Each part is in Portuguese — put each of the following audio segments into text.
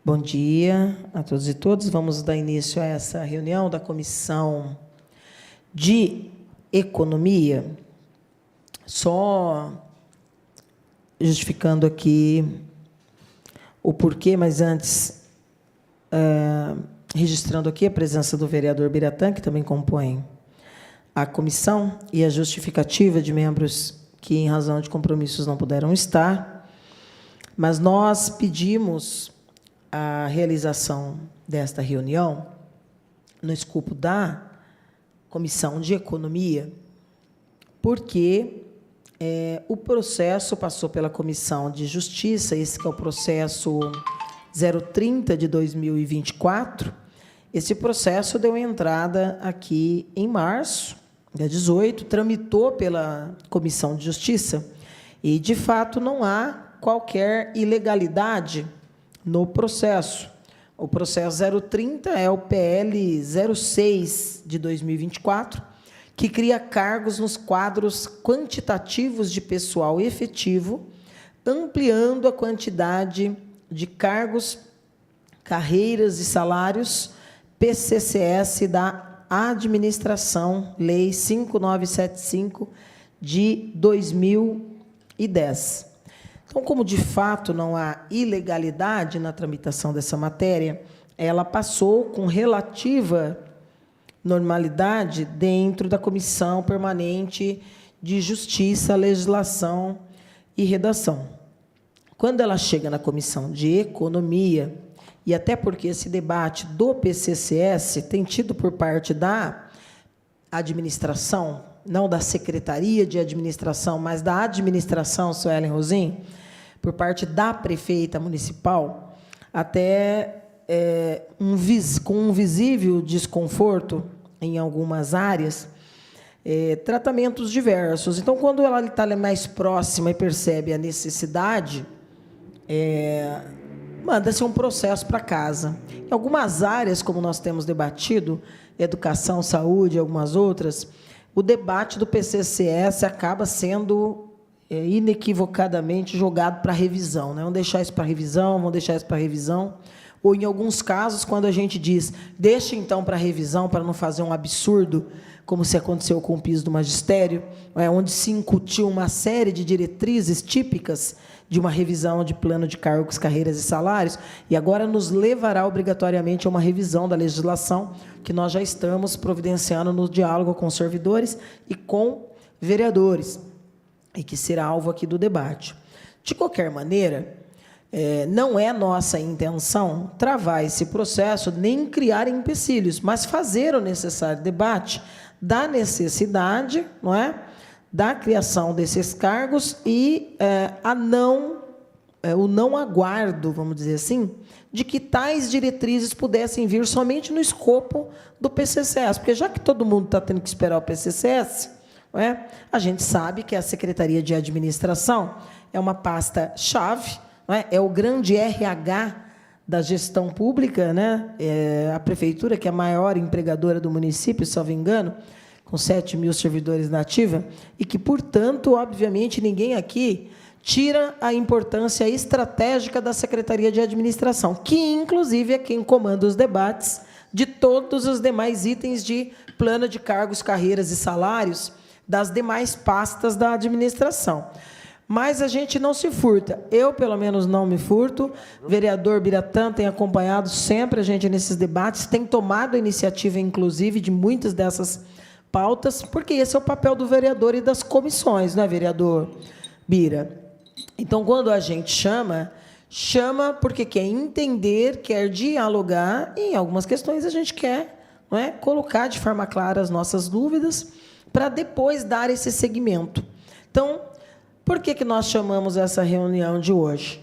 Bom dia a todos e todas. Vamos dar início a essa reunião da Comissão de Economia. Só justificando aqui o porquê, mas antes, registrando aqui a presença do vereador Biratã, que também compõe a comissão, e a justificativa de membros que, em razão de compromissos, não puderam estar. Mas nós pedimos a realização desta reunião no escopo da Comissão de Economia, porque o processo passou pela Comissão de Justiça, esse que é o processo 030 de 2024. Esse processo deu entrada aqui em março, dia 18, tramitou pela Comissão de Justiça e, de fato, não há qualquer ilegalidade no processo. O processo 030 é o PL 06 de 2024, que cria cargos nos quadros quantitativos de pessoal efetivo, ampliando a quantidade de cargos, carreiras e salários PCCS da Administração, Lei 5975 de 2010. Então, como de fato não há ilegalidade na tramitação dessa matéria, ela passou com relativa normalidade dentro da Comissão Permanente de Justiça, Legislação e Redação. Quando ela chega na Comissão de Economia, e até porque esse debate do PCCS tem tido por parte da administração, não da Secretaria de Administração, mas da administração, Suelen Rosim, por parte da prefeita municipal, até com um visível desconforto em algumas áreas, tratamentos diversos. Então, quando ela está mais próxima e percebe a necessidade, manda-se um processo para casa. Em algumas áreas, como nós temos debatido, educação, saúde e algumas outras, o debate do PCCS acaba sendo inequivocadamente jogado para revisão, né? Vamos deixar isso para revisão, vamos deixar isso para revisão. Ou, em alguns casos, quando a gente diz, deixa, então, para revisão, para não fazer um absurdo, como se aconteceu com o piso do magistério, onde se incutiu uma série de diretrizes típicas de uma revisão de plano de cargos, carreiras e salários, e agora nos levará obrigatoriamente a uma revisão da legislação que nós já estamos providenciando no diálogo com os servidores e com vereadores, e que será alvo aqui do debate. De qualquer maneira, não é nossa intenção travar esse processo, nem criar empecilhos, mas fazer o necessário debate da necessidade, não é, da criação desses cargos e o não aguardo, vamos dizer assim, de que tais diretrizes pudessem vir somente no escopo do PCCS, porque já que todo mundo está tendo que esperar o PCCS, a gente sabe que a Secretaria de Administração é uma pasta-chave, é o grande RH da gestão pública, né? A prefeitura, que é a maior empregadora do município, se não me engano, com 7.000 servidores na ativa, e que, portanto, obviamente, ninguém aqui tira a importância estratégica da Secretaria de Administração, que, inclusive, é quem comanda os debates de todos os demais itens de plano de cargos, carreiras e salários das demais pastas da administração. Mas a gente não se furta. Eu, pelo menos, não me furto. O vereador Biratã tem acompanhado sempre a gente nesses debates, tem tomado a iniciativa, inclusive, de muitas dessas pautas, porque esse é o papel do vereador e das comissões, não é, vereador Bira? Então, quando a gente chama porque quer entender, quer dialogar, e em algumas questões a gente quer, não é, colocar de forma clara as nossas dúvidas, para depois dar esse segmento. Então, por que nós chamamos essa reunião de hoje?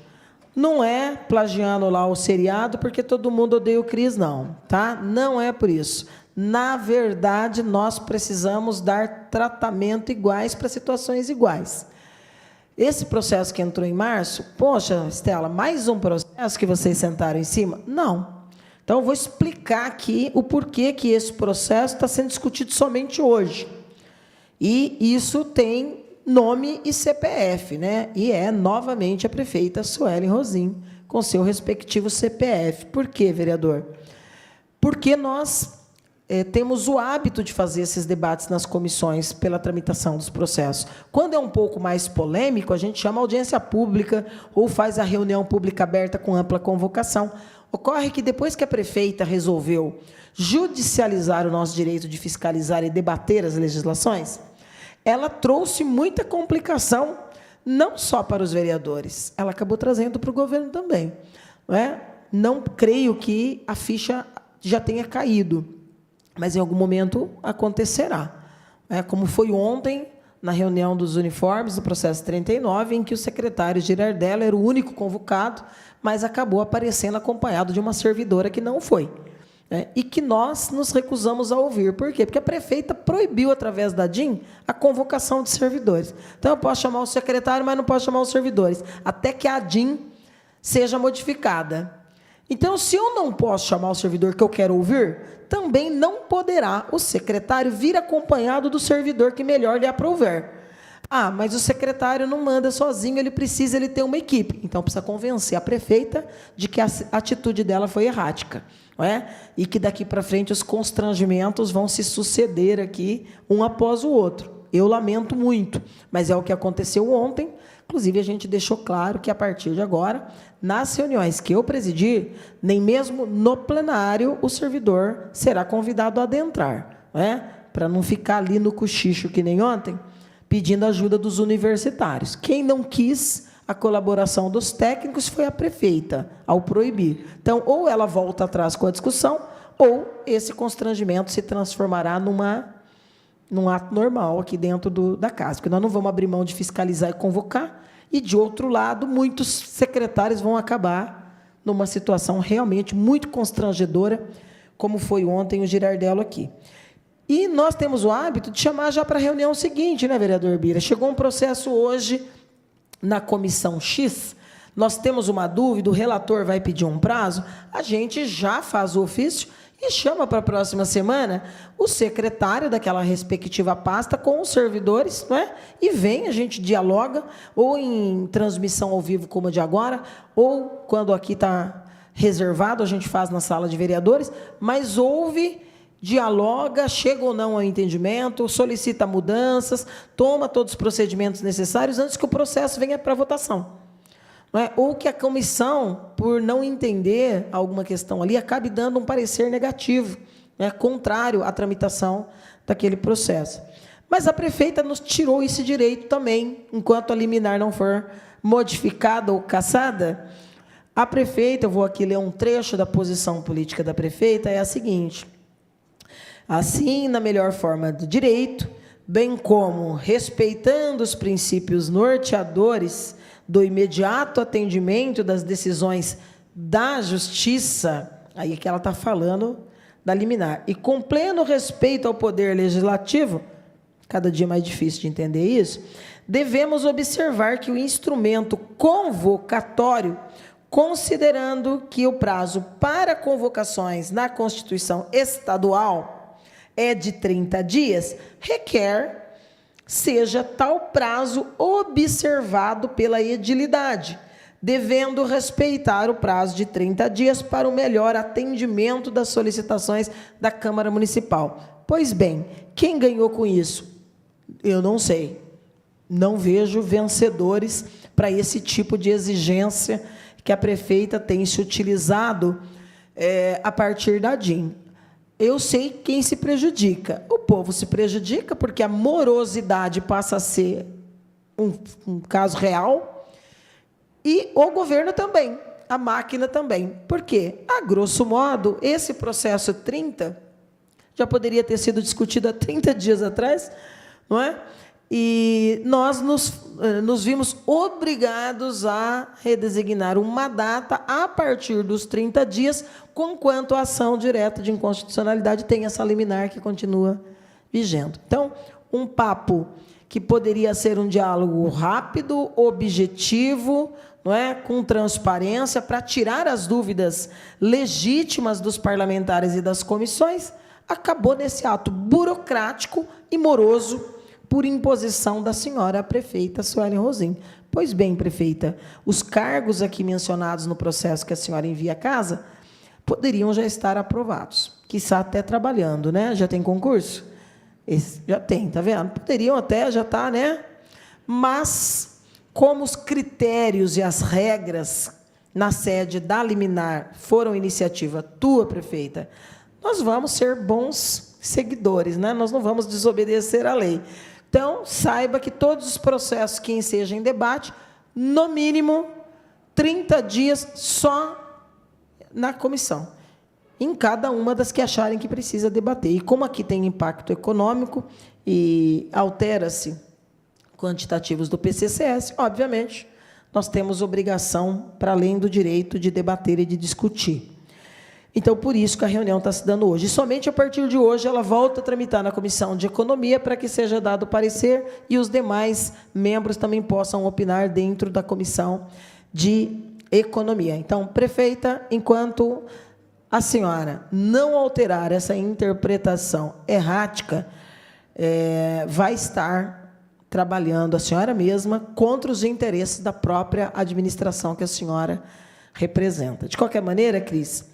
Não é plagiando lá o seriado, porque todo mundo odeia o Cris, não, tá? Não é por isso. Na verdade, nós precisamos dar tratamento iguais para situações iguais. Esse processo que entrou em março, poxa, Estela, mais um processo que vocês sentaram em cima? Não. Então, eu vou explicar aqui o porquê que esse processo está sendo discutido somente hoje. E isso tem nome e CPF, né? E é novamente a prefeita Suelen Rosim, com seu respectivo CPF. Por quê, vereador? Porque nós temos o hábito de fazer esses debates nas comissões pela tramitação dos processos. Quando é um pouco mais polêmico, a gente chama audiência pública ou faz a reunião pública aberta com ampla convocação. Ocorre que depois que a prefeita resolveu judicializar o nosso direito de fiscalizar e debater as legislações, ela trouxe muita complicação, não só para os vereadores, ela acabou trazendo para o governo também. Não creio que a ficha já tenha caído, mas em algum momento acontecerá. Como foi ontem, na reunião dos uniformes do processo 39, em que o secretário Girardello era o único convocado, mas acabou aparecendo acompanhado de uma servidora que não foi. E que nós nos recusamos a ouvir. Por quê? Porque a prefeita proibiu, através da DIN, a convocação de servidores. Então, eu posso chamar o secretário, mas não posso chamar os servidores, até que a DIN seja modificada. Então, se eu não posso chamar o servidor que eu quero ouvir, também não poderá o secretário vir acompanhado do servidor que melhor lhe aprouver. Mas o secretário não manda sozinho, ele tem uma equipe. Então, precisa convencer a prefeita de que a atitude dela foi errática. E que daqui para frente os constrangimentos vão se suceder aqui, um após o outro. Eu lamento muito, mas é o que aconteceu ontem. Inclusive, a gente deixou claro que, a partir de agora, nas reuniões que eu presidir, nem mesmo no plenário, o servidor será convidado a adentrar, para não ficar ali no cochicho, que nem ontem, pedindo ajuda dos universitários. Quem não quis a colaboração dos técnicos foi a prefeita, ao proibir. Então, ou ela volta atrás com a discussão, ou esse constrangimento se transformará num ato normal aqui dentro da casa, porque nós não vamos abrir mão de fiscalizar e convocar, e, de outro lado, muitos secretários vão acabar numa situação realmente muito constrangedora, como foi ontem o Girardello aqui. E nós temos o hábito de chamar já para a reunião seguinte, vereador Bira? Chegou um processo hoje na comissão X, nós temos uma dúvida, o relator vai pedir um prazo, a gente já faz o ofício e chama para a próxima semana o secretário daquela respectiva pasta com os servidores, e vem, a gente dialoga, ou em transmissão ao vivo como a de agora, ou quando aqui está reservado, a gente faz na sala de vereadores, mas ouve, dialoga, chega ou não ao entendimento, solicita mudanças, toma todos os procedimentos necessários antes que o processo venha para votação. Ou que a comissão, por não entender alguma questão ali, acabe dando um parecer negativo, contrário à tramitação daquele processo. Mas a prefeita nos tirou esse direito também, enquanto a liminar não for modificada ou cassada. A prefeita, eu vou aqui ler um trecho da posição política da prefeita, é a seguinte: assim, na melhor forma do direito, bem como respeitando os princípios norteadores do imediato atendimento das decisões da Justiça, aí que ela está falando da liminar, e com pleno respeito ao poder legislativo, cada dia mais difícil de entender isso, devemos observar que o instrumento convocatório, considerando que o prazo para convocações na Constituição Estadual é de 30 dias, requer seja tal prazo observado pela edilidade, devendo respeitar o prazo de 30 dias para o melhor atendimento das solicitações da Câmara Municipal. Pois bem, quem ganhou com isso? Eu não sei. Não vejo vencedores para esse tipo de exigência que a prefeita tem se utilizado a partir da DIN. Eu sei quem se prejudica. O povo se prejudica porque a morosidade passa a ser um caso real e o governo também, a máquina também. Por quê? A grosso modo, esse processo 30 já poderia ter sido discutido há 30 dias atrás, não é? E nós nos vimos obrigados a redesignar uma data a partir dos 30 dias, conquanto a ação direta de inconstitucionalidade tem essa liminar que continua vigente. Então, um papo que poderia ser um diálogo rápido, objetivo, não é? Com transparência, para tirar as dúvidas legítimas dos parlamentares e das comissões, acabou nesse ato burocrático e moroso, por imposição da senhora prefeita Suelen Rosim. Pois bem, prefeita, os cargos aqui mencionados no processo que a senhora envia à casa poderiam já estar aprovados, quiçá até trabalhando, né? Já tem concurso? Já tem, tá vendo? Poderiam até já estar, né? Mas, como os critérios e as regras na sede da liminar foram iniciativa tua, prefeita, nós vamos ser bons seguidores, né? Nós não vamos desobedecer à lei. Então, saiba que todos os processos que ensejam em debate, no mínimo 30 dias só na comissão, em cada uma das que acharem que precisa debater. E como aqui tem impacto econômico e altera-se quantitativos do PCCS, obviamente, nós temos obrigação, para além do direito, de debater e de discutir. Então, por isso que a reunião está se dando hoje. E somente a partir de hoje ela volta a tramitar na Comissão de Economia para que seja dado o parecer e os demais membros também possam opinar dentro da Comissão de Economia. Então, prefeita, enquanto a senhora não alterar essa interpretação errática, vai estar trabalhando a senhora mesma contra os interesses da própria administração que a senhora representa. De qualquer maneira, Cris,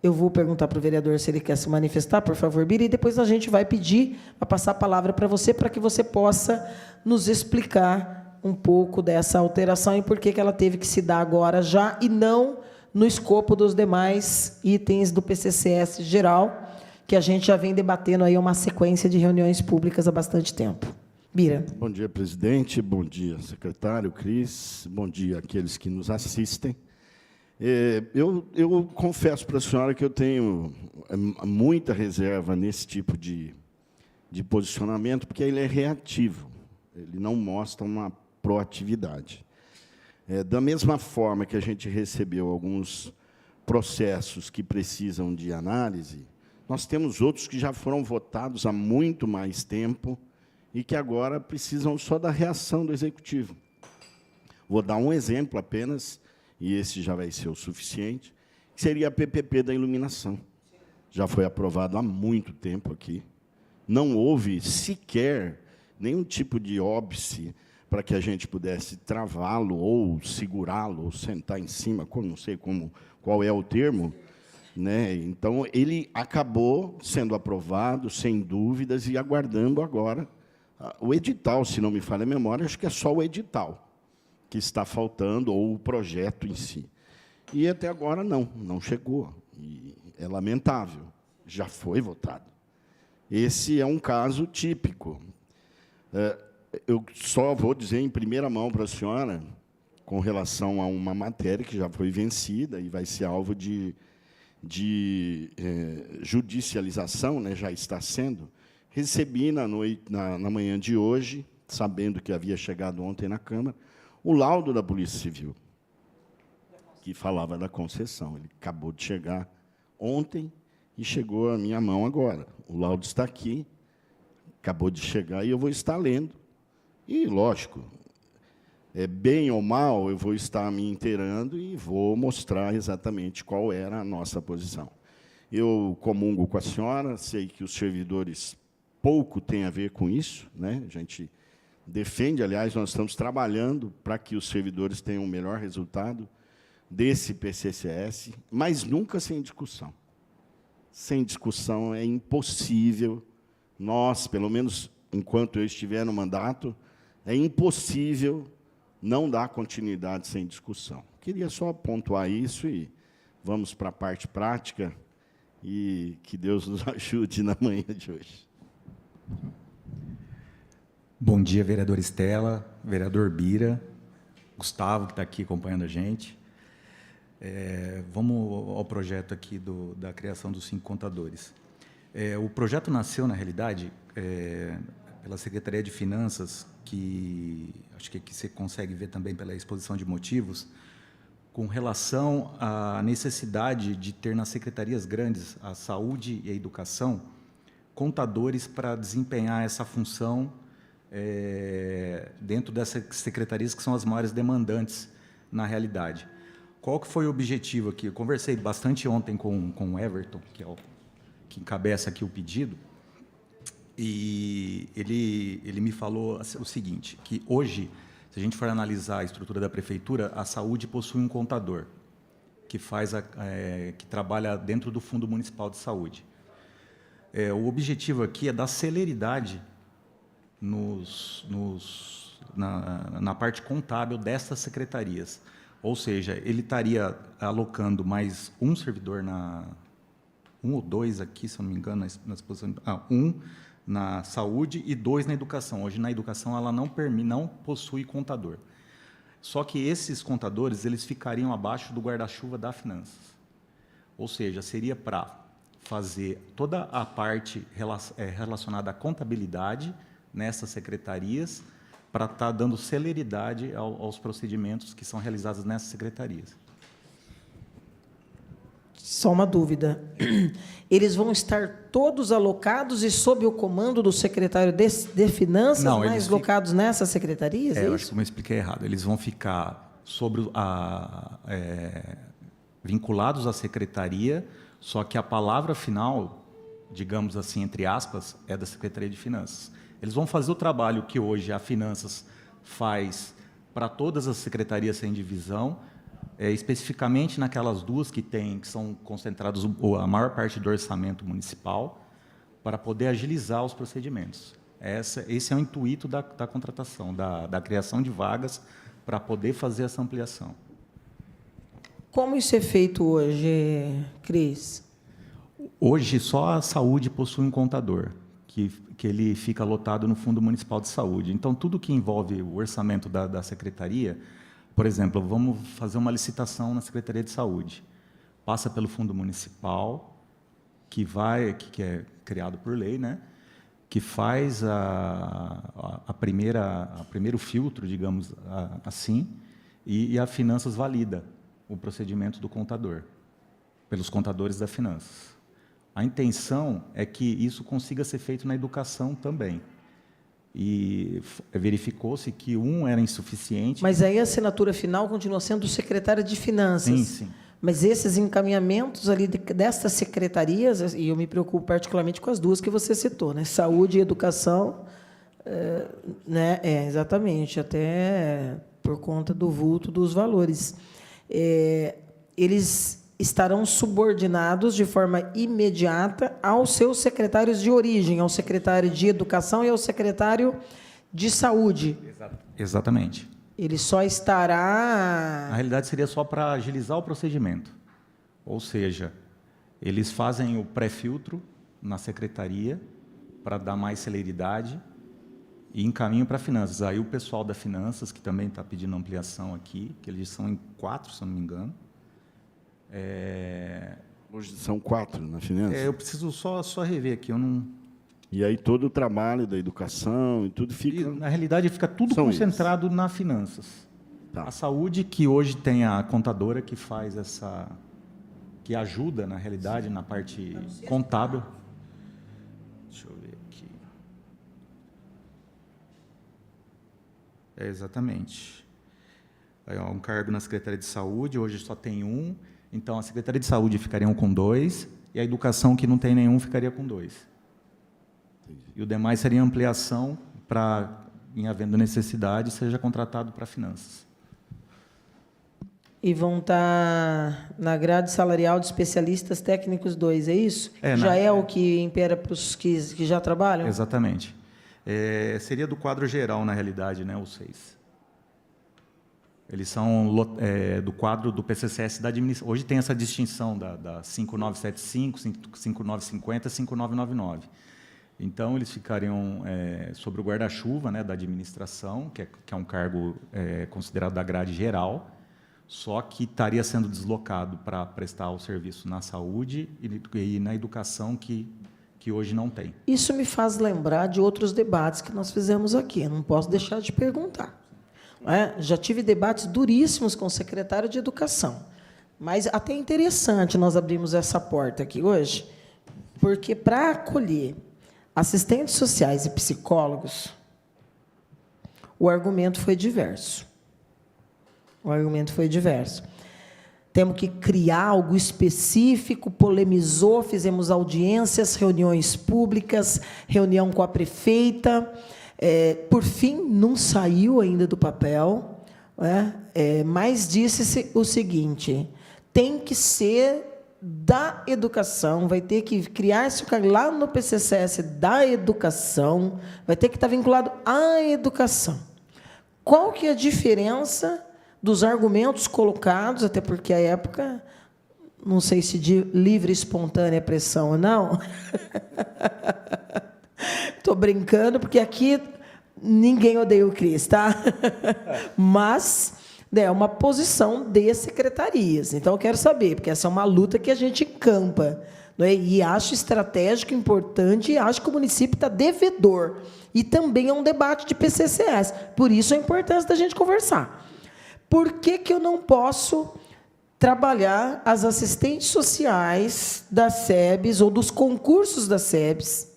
eu vou perguntar para o vereador se ele quer se manifestar, por favor, Bira, e depois a gente vai pedir para passar a palavra para que você possa nos explicar um pouco dessa alteração e por que ela teve que se dar agora já e não no escopo dos demais itens do PCCS geral, que a gente já vem debatendo aí uma sequência de reuniões públicas há bastante tempo. Bira. Bom dia, presidente. Bom dia, secretário Cris. Bom dia àqueles que nos assistem. Eu confesso para a senhora que eu tenho muita reserva nesse tipo de posicionamento, porque ele é reativo, ele não mostra uma proatividade. Da mesma forma que a gente recebeu alguns processos que precisam de análise, nós temos outros que já foram votados há muito mais tempo e que agora precisam só da reação do Executivo. Vou dar um exemplo apenas, e esse já vai ser o suficiente, que seria a PPP da iluminação. Já foi aprovado há muito tempo aqui. Não houve sequer nenhum tipo de óbice para que a gente pudesse travá-lo, ou segurá-lo, ou sentar em cima, não sei qual é o termo, né? Então, ele acabou sendo aprovado, sem dúvidas, e aguardando agora o edital, se não me falha a memória, acho que é só o edital que está faltando, ou o projeto em si. E até agora não chegou. E é lamentável, já foi votado. Esse é um caso típico. Eu só vou dizer em primeira mão para a senhora, com relação a uma matéria que já foi vencida e vai ser alvo de judicialização, né, já está sendo. Recebi na manhã de hoje, sabendo que havia chegado ontem na Câmara, o laudo da Polícia Civil, que falava da concessão. Ele acabou de chegar ontem e chegou à minha mão agora. O laudo está aqui, acabou de chegar, e eu vou estar lendo. E, lógico, bem ou mal, eu vou estar me inteirando e vou mostrar exatamente qual era a nossa posição. Eu comungo com a senhora, sei que os servidores pouco têm a ver com isso, né? A gente defende, aliás, nós estamos trabalhando para que os servidores tenham o melhor resultado desse PCCS, mas nunca sem discussão. Sem discussão é impossível, nós, pelo menos enquanto eu estiver no mandato, é impossível não dar continuidade sem discussão. Queria só pontuar isso e vamos para a parte prática e que Deus nos ajude na manhã de hoje. Bom dia, vereador Estela, vereador Bira, Gustavo, que está aqui acompanhando a gente. Vamos ao projeto aqui da criação dos 5 contadores. O projeto nasceu, na realidade, pela Secretaria de Finanças, que acho que você consegue ver também pela exposição de motivos, com relação à necessidade de ter nas secretarias grandes, a saúde e a educação, contadores para desempenhar essa função dentro dessas secretarias que são as maiores demandantes na realidade. Qual que foi o objetivo aqui? Eu conversei bastante ontem com o Everton, que encabeça aqui o pedido, E ele me falou o seguinte, que hoje, se a gente for analisar a estrutura da prefeitura, a saúde possui um contador que que trabalha dentro do Fundo Municipal de Saúde. O objetivo aqui é dar celeridade na parte contábil dessas secretarias. Ou seja, ele estaria alocando mais um servidor um ou dois aqui, se eu não me engano, nas posições, um na saúde e 2 na educação. Hoje, na educação, ela não possui contador. Só que esses contadores eles ficariam abaixo do guarda-chuva da finanças. Ou seja, seria para fazer toda a parte relacionada à contabilidade nessas secretarias, para estar dando celeridade aos procedimentos que são realizados nessas secretarias. Só uma dúvida. Eles vão estar todos alocados e sob o comando do secretário de Finanças, Não, mais locados nessas secretarias? Eu acho que eu me expliquei errado. Eles vão ficar vinculados à secretaria, só que a palavra final, digamos assim, entre aspas, é da Secretaria de Finanças. Eles vão fazer o trabalho que hoje a Finanças faz para todas as secretarias sem divisão, especificamente naquelas duas que são concentrados a maior parte do orçamento municipal, para poder agilizar os procedimentos. Esse é o intuito da contratação, da criação de vagas para poder fazer essa ampliação. Como isso é feito hoje, Cris? Hoje, só a saúde possui um contador, que ele fica lotado no Fundo Municipal de Saúde. Então, tudo que envolve o orçamento da secretaria, por exemplo, vamos fazer uma licitação na Secretaria de Saúde. Passa pelo Fundo Municipal, que é criado por lei, né? Que faz primeiro filtro, digamos assim, e a Finanças valida o procedimento do contador, pelos contadores da Finanças. A intenção é que isso consiga ser feito na educação também. E verificou-se que um era insuficiente. Mas aí a assinatura final continua sendo do secretário de Finanças. Sim, sim. Mas esses encaminhamentos ali destas secretarias, e eu me preocupo particularmente com as duas que você citou, né? Saúde e educação, né? Exatamente, até por conta do vulto dos valores. Eles estarão subordinados de forma imediata aos seus secretários de origem, ao secretário de Educação e ao secretário de Saúde. Exatamente. Ele só estará... Na realidade, seria só para agilizar o procedimento. Ou seja, eles fazem o pré-filtro na secretaria para dar mais celeridade e encaminham para Finanças. Aí o pessoal da Finanças, que também está pedindo ampliação aqui, que eles são em 4, se eu não me engano. Hoje são 4 na Finanças? Eu preciso só rever aqui, eu não... E aí todo o trabalho da educação e tudo fica... Na realidade, fica tudo concentrado na Finanças. Tá. A Saúde, que hoje tem a contadora que faz que ajuda, na realidade, na parte contábil. Deixa eu ver aqui. Exatamente. Aí, um cargo na Secretaria de Saúde, hoje só tem um. Então, a Secretaria de Saúde ficaria com 2, e a Educação, que não tem nenhum, ficaria com 2. E o demais seria ampliação para, em havendo necessidade, seja contratado para Finanças. E vão estar na grade salarial de especialistas técnicos 2, é isso? Já é o que impera para os que já trabalham? Exatamente. Seria do quadro geral, na realidade, né, os 6. Eles são do quadro do PCCS da administração. Hoje tem essa distinção da 5975, 5950, 5999. Então, eles ficariam sobre o guarda-chuva, né, da administração, que é um cargo considerado da grade geral, só que estaria sendo deslocado para prestar o serviço na saúde e na educação, que hoje não tem. Isso me faz lembrar de outros debates que nós fizemos aqui. Eu não posso deixar de perguntar. Já tive debates duríssimos com o secretário de Educação, mas até interessante nós abrimos essa porta aqui hoje, porque para acolher assistentes sociais e psicólogos, o argumento foi diverso. temos que criar algo específico, polemizou, fizemos audiências, reuniões públicas, reunião com a prefeita. Por fim, não saiu ainda do papel, mas disse-se o seguinte: tem que ser da educação, vai ter que criar esse cargo lá no PCCS da educação, vai ter que estar vinculado à educação. Qual que é a diferença dos argumentos colocados, até porque a época, não sei se de livre e espontânea pressão ou não, estou brincando, porque aqui ninguém odeia o Cris, tá? Mas é uma posição de secretarias. Então, eu quero saber, porque essa é uma luta que a gente encampa, não é? E acho estratégico, importante, e acho que o município está devedor. E também é um debate de PCCS. Por isso a importância da gente conversar. Por que eu não posso trabalhar as assistentes sociais das SEBs ou dos concursos das SEBs,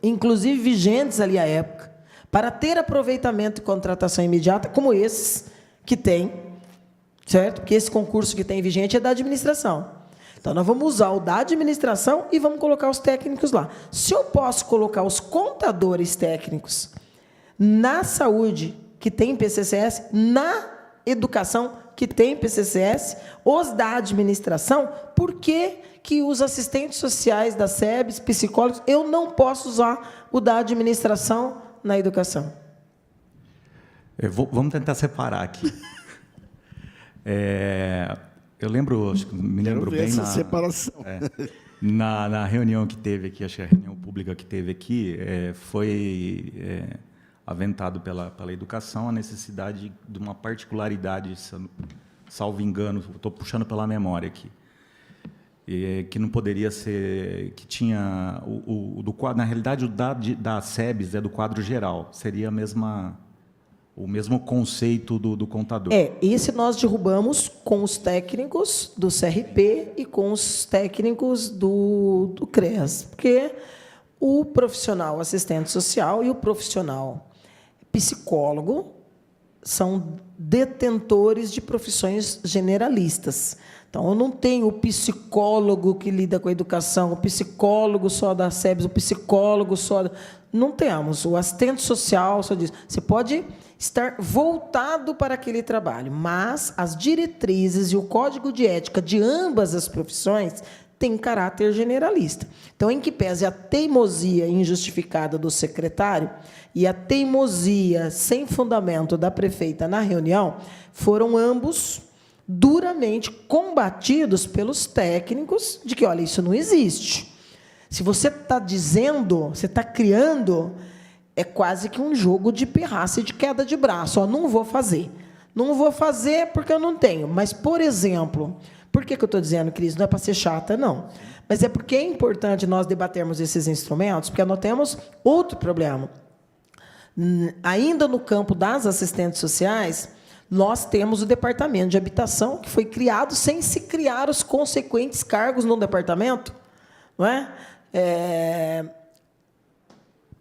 inclusive vigentes ali à época, para ter aproveitamento e contratação imediata, como esses que tem, certo? Porque esse concurso que tem vigente é da administração. Então, nós vamos usar o da administração e vamos colocar os técnicos lá. Se eu posso colocar os contadores técnicos na saúde, que tem PCCS, na educação, que tem PCCS, os da administração, por que os assistentes sociais da SEBs, psicólogos, eu não posso usar o da administração na educação? Vamos tentar separar aqui. Eu lembro, acho que me lembro bem essa separação. Na reunião que teve aqui, acho que a reunião pública que teve aqui, foi aventado pela educação a necessidade de uma particularidade, salvo engano, estou puxando pela memória aqui, que não poderia ser, que tinha do quadro, na realidade o da SEBs é do quadro geral, seria o mesmo conceito do contador. Esse nós derrubamos com os técnicos do CRP e com os técnicos do CREAS, porque o profissional assistente social e o profissional psicólogo são detentores de profissões generalistas. Então, eu não tenho o psicólogo que lida com a educação, o psicólogo só da SEBS, o psicólogo só... Não temos. O assistente social só diz. Você pode estar voltado para aquele trabalho, mas as diretrizes e o código de ética de ambas as profissões têm caráter generalista. Então, em que pese a teimosia injustificada do secretário e a teimosia sem fundamento da prefeita na reunião, foram ambos duramente combatidos pelos técnicos de que, olha, isso não existe. Se você está dizendo, você está criando, é quase que um jogo de pirraça e de queda de braço. Não vou fazer. Não vou fazer porque eu não tenho. Mas, por exemplo, por que eu estou dizendo, Cris? Não é para ser chata, não. Mas é porque é importante nós debatermos esses instrumentos, porque nós temos outro problema. Ainda no campo das assistentes sociais, nós temos o departamento de habitação, que foi criado sem se criar os consequentes cargos no departamento, não é?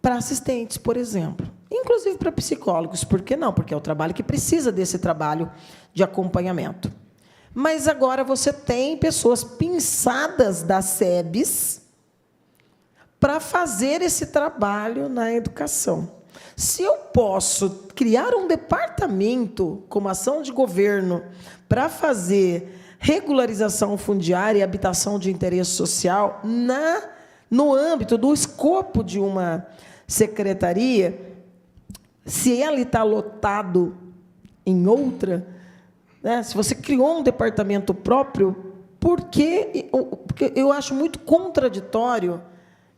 Para assistentes, por exemplo. Inclusive para psicólogos. Por que não? Porque é o trabalho que precisa desse trabalho de acompanhamento. Mas agora você tem pessoas pinçadas das SEBs para fazer esse trabalho na educação. Se eu posso criar um departamento como ação de governo para fazer regularização fundiária e habitação de interesse social no âmbito do escopo de uma secretaria, se ela está lotado em outra, né, se você criou um departamento próprio, porque eu acho muito contraditório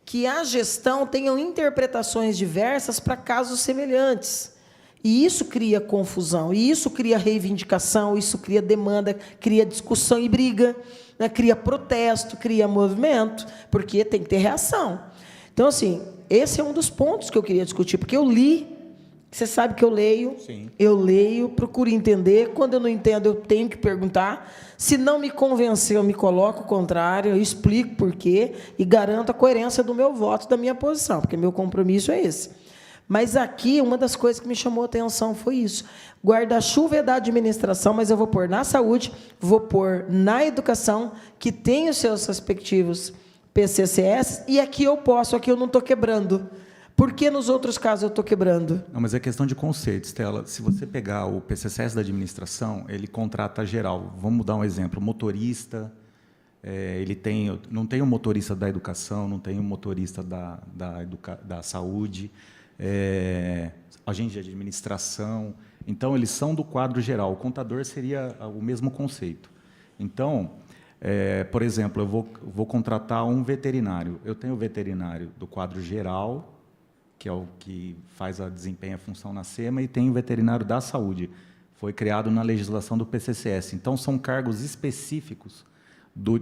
que a gestão tenha interpretações diversas para casos semelhantes. E isso cria confusão, e isso cria reivindicação, isso cria demanda, cria discussão e briga, né? Cria protesto, cria movimento, porque tem que ter reação. Então, assim, esse é um dos pontos que eu queria discutir, porque eu li, você sabe que eu leio, Sim. Eu leio, procuro entender, quando eu não entendo, eu tenho que perguntar, se não me convencer, eu me coloco o contrário, eu explico por quê e garanto a coerência do meu voto, da minha posição, porque meu compromisso é esse. Mas aqui, uma das coisas que me chamou a atenção foi isso. Guarda-chuva é da administração, mas eu vou pôr na saúde, vou pôr na educação, que tem os seus respectivos PCCS, e aqui eu posso, aqui eu não estou quebrando. Por que nos outros casos eu estou quebrando? Não, mas é questão de conceito, Estela. Se você pegar o PCCS da administração, ele contrata geral. Vamos dar um exemplo. Motorista, não tem um motorista da educação, não tem um motorista da saúde, agente de administração. Então, eles são do quadro geral. O contador seria o mesmo conceito. Então, por exemplo, eu vou contratar um veterinário. Eu tenho o veterinário do quadro geral, que é o que desempenha a função na SEMA, e tem o veterinário da saúde. Foi criado na legislação do PCCS. Então, são cargos específicos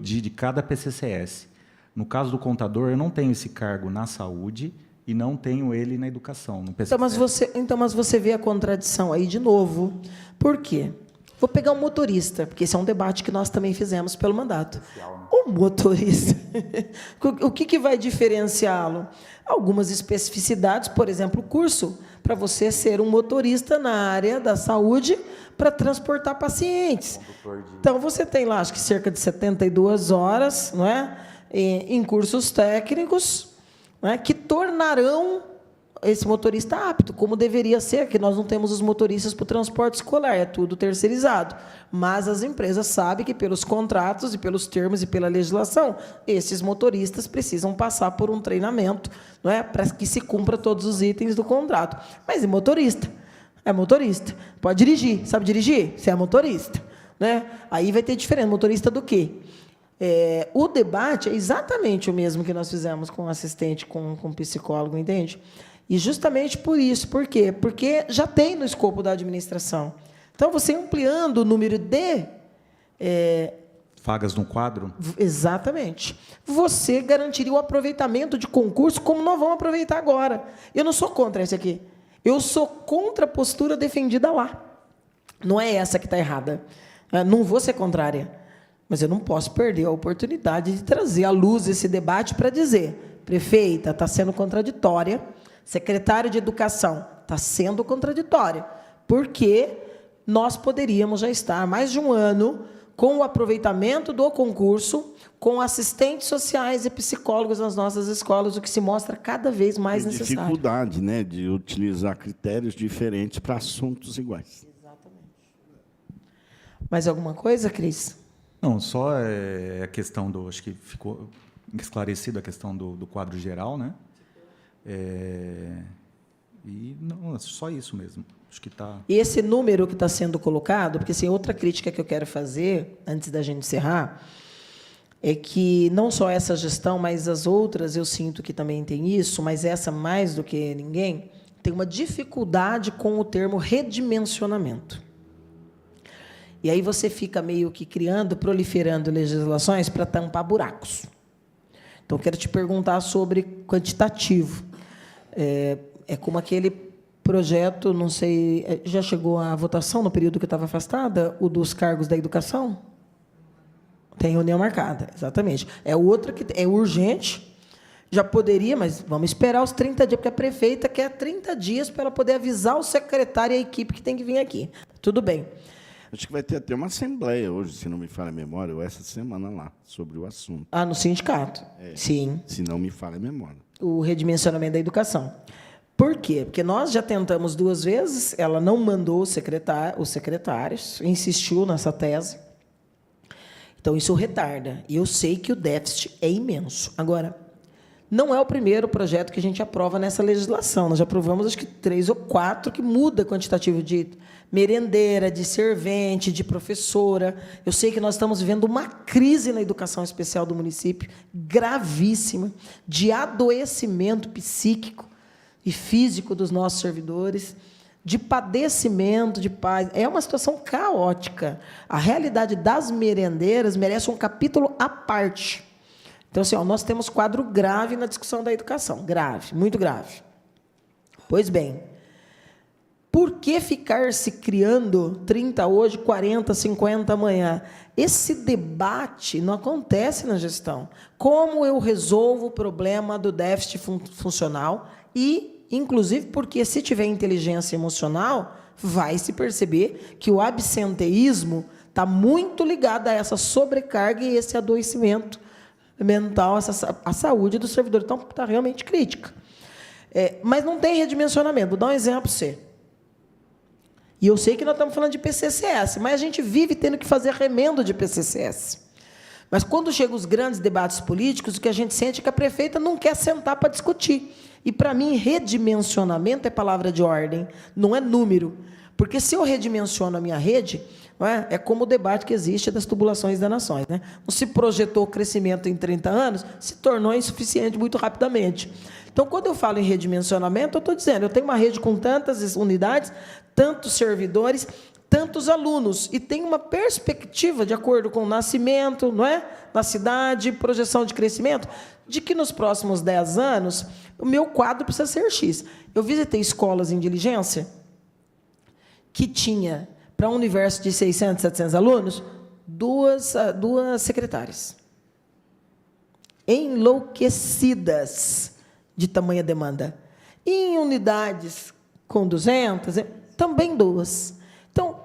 de cada PCCS. No caso do contador, eu não tenho esse cargo na saúde e não tenho ele na educação, no PCCS. Mas você vê a contradição aí de novo. Por quê? Vou pegar um motorista, porque esse é um debate que nós também fizemos pelo mandato. O motorista, o que vai diferenciá-lo? Algumas especificidades, por exemplo, o curso, para você ser um motorista na área da saúde para transportar pacientes. Então, você tem lá, acho que cerca de 72 horas, não é? Em cursos técnicos, não é? Que tornarão esse motorista apto, como deveria ser, que nós não temos os motoristas para o transporte escolar, é tudo terceirizado. Mas as empresas sabem que, pelos contratos e pelos termos e pela legislação, esses motoristas precisam passar por um treinamento, não é, para que se cumpra todos os itens do contrato. Mas é motorista, pode dirigir, sabe dirigir? Você é motorista. Né? Aí vai ter diferença, motorista do quê? O debate é exatamente o mesmo que nós fizemos com o assistente, com o psicólogo, entende? E justamente por isso. Por quê? Porque já tem no escopo da administração. Então, você ampliando o número de... vagas no quadro? Exatamente. Você garantiria o aproveitamento de concurso como nós vamos aproveitar agora. Eu não sou contra esse aqui. Eu sou contra a postura defendida lá. Não é essa que está errada. Não vou ser contrária. Mas eu não posso perder a oportunidade de trazer à luz esse debate para dizer: prefeita, está sendo contraditória, secretário de Educação, está sendo contraditória, porque nós poderíamos já estar há mais de um ano com o aproveitamento do concurso, com assistentes sociais e psicólogos nas nossas escolas, o que se mostra cada vez mais necessário. Dificuldade, né, de utilizar critérios diferentes para assuntos iguais. Exatamente. Mais alguma coisa, Cris? Não, só a questão do... Acho que ficou esclarecida a questão do quadro geral, né? E não, só isso mesmo. Acho que está... Esse número que está sendo colocado, porque assim, outra crítica que eu quero fazer, antes da gente encerrar, é que não só essa gestão, mas as outras, eu sinto que também tem isso, mas essa mais do que ninguém, tem uma dificuldade com o termo redimensionamento. E aí você fica meio que proliferando legislações para tampar buracos. Então, quero te perguntar sobre quantitativo. É como aquele projeto, não sei, já chegou à votação no período que eu estava afastada, o dos cargos da educação? Tem reunião marcada, exatamente. É outra que é urgente, já poderia, mas vamos esperar os 30 dias, porque a prefeita quer 30 dias para ela poder avisar o secretário e a equipe que tem que vir aqui. Tudo bem. Acho que vai ter até uma assembleia hoje, se não me falha a memória, ou essa semana lá, sobre o assunto. No sindicato. Sim. Se não me falha a memória. O redimensionamento da educação. Por quê? Porque nós já tentamos 2 vezes, ela não mandou os secretários, insistiu nessa tese. Então, isso retarda. E eu sei que o déficit é imenso. Agora, não é o primeiro projeto que a gente aprova nessa legislação. Nós já aprovamos, acho que 3 ou 4, que muda quantitativo de merendeira, de servente, de professora. Eu sei que nós estamos vivendo uma crise na educação especial do município, gravíssima, de adoecimento psíquico e físico dos nossos servidores, de padecimento de pais. É uma situação caótica. A realidade das merendeiras merece um capítulo à parte. Então, assim, nós temos quadro grave na discussão da educação. Grave, muito grave. Pois bem, por que ficar se criando 30 hoje, 40, 50 amanhã? Esse debate não acontece na gestão. Como eu resolvo o problema do déficit funcional e inclusive porque, se tiver inteligência emocional, vai se perceber que o absenteísmo está muito ligado a essa sobrecarga e esse adoecimento mental, a saúde do servidor. Então, está realmente crítica. Mas não tem redimensionamento. Vou dar um exemplo para você. E eu sei que nós estamos falando de PCCS, mas a gente vive tendo que fazer remendo de PCCS. Mas, quando chegam os grandes debates políticos, o que a gente sente é que a prefeita não quer sentar para discutir. E, para mim, redimensionamento é palavra de ordem, não é número. Porque, se eu redimensiono a minha rede, é como o debate que existe das tubulações das nações. Né? Não se projetou o crescimento em 30 anos, se tornou insuficiente muito rapidamente. Então, quando eu falo em redimensionamento, eu estou dizendo, eu tenho uma rede com tantas unidades, tantos servidores, tantos alunos, e tem uma perspectiva, de acordo com o nascimento, não é? Na cidade, projeção de crescimento, de que nos próximos 10 anos, o meu quadro precisa ser X. Eu visitei escolas em Diligência que tinha, para um universo de 600, 700 alunos, duas secretárias. Enlouquecidas de tamanha demanda. E em unidades com 200, também 2. Então,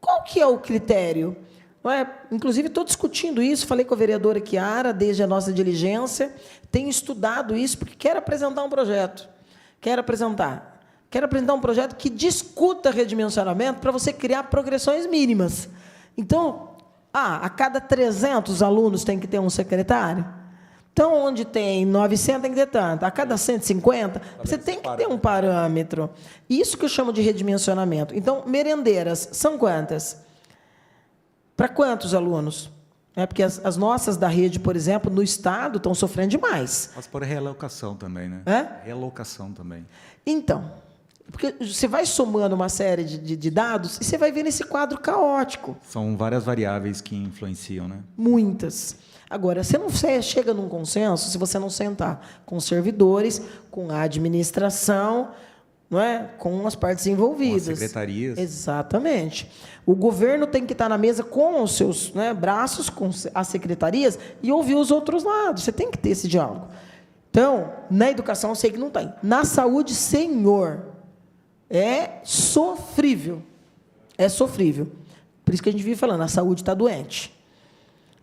qual que é o critério? Não é? Inclusive, estou discutindo isso, falei com a vereadora Chiara, desde a nossa diligência, tenho estudado isso, porque quero apresentar um projeto. Quero apresentar um projeto que discuta redimensionamento para você criar progressões mínimas. Então, a cada 300 alunos tem que ter um secretário? Então, onde tem 900, tem que ter tanto. A cada 150, você tem que ter um parâmetro. Isso que eu chamo de redimensionamento. Então, merendeiras, são quantas? Para quantos alunos? Porque as nossas da rede, por exemplo, no Estado, estão sofrendo demais. Mas por realocação também, né? Realocação também. Então, porque você vai somando uma série de dados e você vai vendo esse quadro caótico. São várias variáveis que influenciam, né? Muitas. Agora, você não chega num consenso se você não sentar com os servidores, com a administração, não é? Com as partes envolvidas. Com as secretarias. Exatamente. O governo tem que estar na mesa com os seus braços, com as secretarias, e ouvir os outros lados. Você tem que ter esse diálogo. Então, na educação, eu sei que não tem. Na saúde, senhor, é sofrível. É sofrível. Por isso que a gente vive falando, a saúde está doente.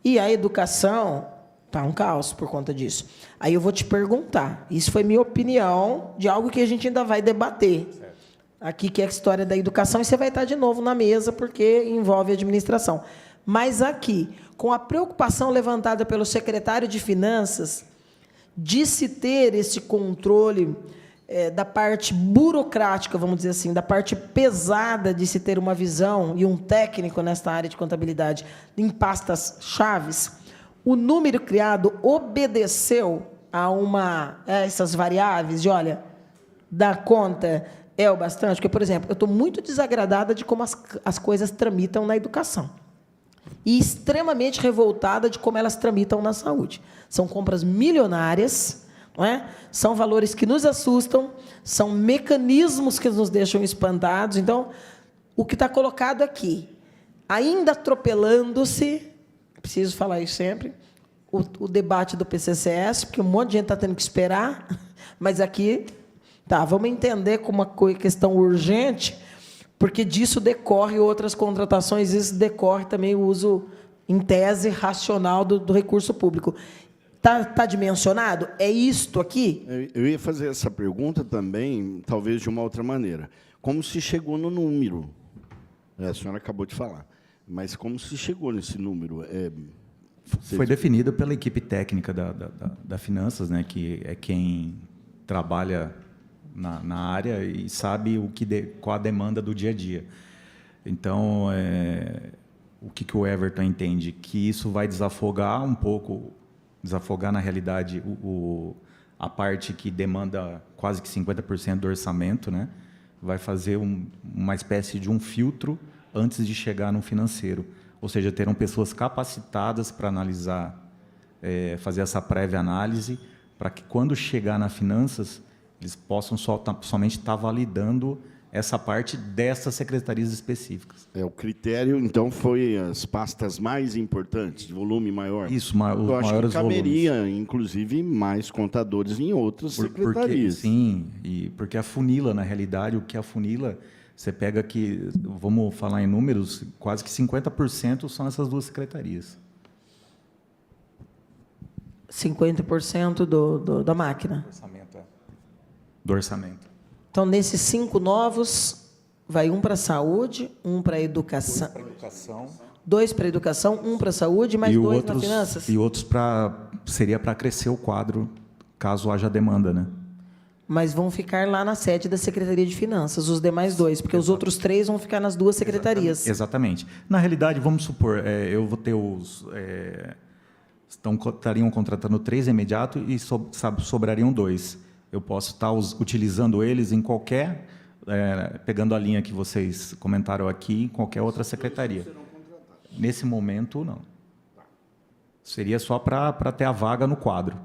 E a educação está um caos por conta disso. Aí eu vou te perguntar, isso foi minha opinião de algo que a gente ainda vai debater. Certo. Aqui, que é a história da educação, e você vai estar de novo na mesa, porque envolve a administração. Mas aqui, com a preocupação levantada pelo secretário de Finanças, de se ter esse controle da parte burocrática, vamos dizer assim, da parte pesada de se ter uma visão e um técnico nesta área de contabilidade em pastas chaves, o número criado obedeceu a essas variáveis de, olha, dar conta é o bastante, porque, por exemplo, eu estou muito desagradada de como as coisas tramitam na educação e extremamente revoltada de como elas tramitam na saúde. São compras milionárias, não é? São valores que nos assustam, são mecanismos que nos deixam espantados. Então, o que está colocado aqui, ainda atropelando-se, preciso falar isso sempre, o debate do PCCS, porque um monte de gente está tendo que esperar, mas aqui, vamos entender como uma questão urgente, porque disso decorre outras contratações, isso decorre também o uso, em tese, racional do recurso público. Está dimensionado? É isto aqui? Eu ia fazer essa pergunta também, talvez de uma outra maneira. Como se chegou no número? A senhora acabou de falar. Mas como se chegou nesse número? Foi definido pela equipe técnica da Finanças, né, que é quem trabalha na área e sabe qual a demanda do dia a dia. Então, o que o Everton entende? Que isso vai desafogar um pouco, na realidade, a parte que demanda quase que 50% do orçamento, né? Vai fazer uma espécie de um filtro antes de chegar no financeiro. Ou seja, terão pessoas capacitadas para analisar, fazer essa prévia análise, para que, quando chegar na Finanças, eles possam somente estar validando essa parte dessas secretarias específicas. O critério, então, foi as pastas mais importantes, de volume maior. Isso, os Eu acho maiores que caberia, volumes. inclusive, mais contadores em outras Porque, secretarias. sim, e porque a funila, na realidade, o que a funila, você pega que, vamos falar em números, quase que 50% são essas duas secretarias. 50% da máquina. Orçamento, do orçamento. Então, nesses 5 novos, vai um para a saúde, um para a educação, 2 para a educação, um para a saúde, mais 2 para finanças. E outros seria para crescer o quadro, caso haja demanda, né? Mas vão ficar lá na sede da Secretaria de Finanças, os demais 2, porque os outros 3 vão ficar nas 2 secretarias. Exatamente. Na realidade, vamos supor, eu vou ter estariam contratando 3 imediato e sobrariam 2. Eu posso estar utilizando eles em qualquer, pegando a linha que vocês comentaram aqui, em qualquer outra secretaria. Nesse momento, não. Seria só para ter a vaga no quadro,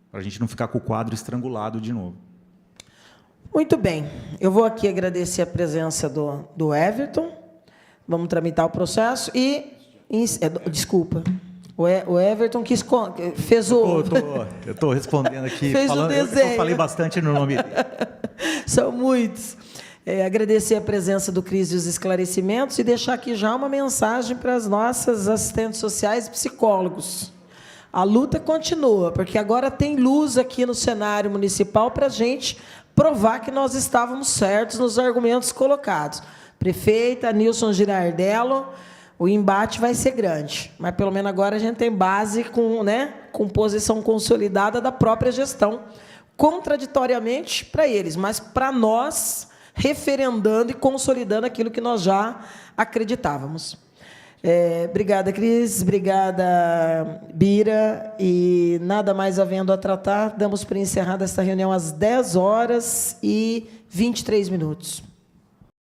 para a gente não ficar com o quadro estrangulado de novo. Muito bem. Eu vou aqui agradecer a presença do Everton. Vamos tramitar o processo e... desculpa. O Everton fez o... Eu estou respondendo aqui. Fez o desenho. Eu falei bastante no nome dele. São muitos. Agradecer a presença do Cris e os esclarecimentos e deixar aqui já uma mensagem para as nossas assistentes sociais e psicólogos. A luta continua, porque agora tem luz aqui no cenário municipal para a gente provar que nós estávamos certos nos argumentos colocados. Prefeita Nilson Girardello, o embate vai ser grande, mas pelo menos agora a gente tem base com posição consolidada da própria gestão, contraditoriamente para eles, mas para nós, referendando e consolidando aquilo que nós já acreditávamos. Obrigada, Cris, obrigada, Bira, e nada mais havendo a tratar, damos por encerrada esta reunião às 10h23.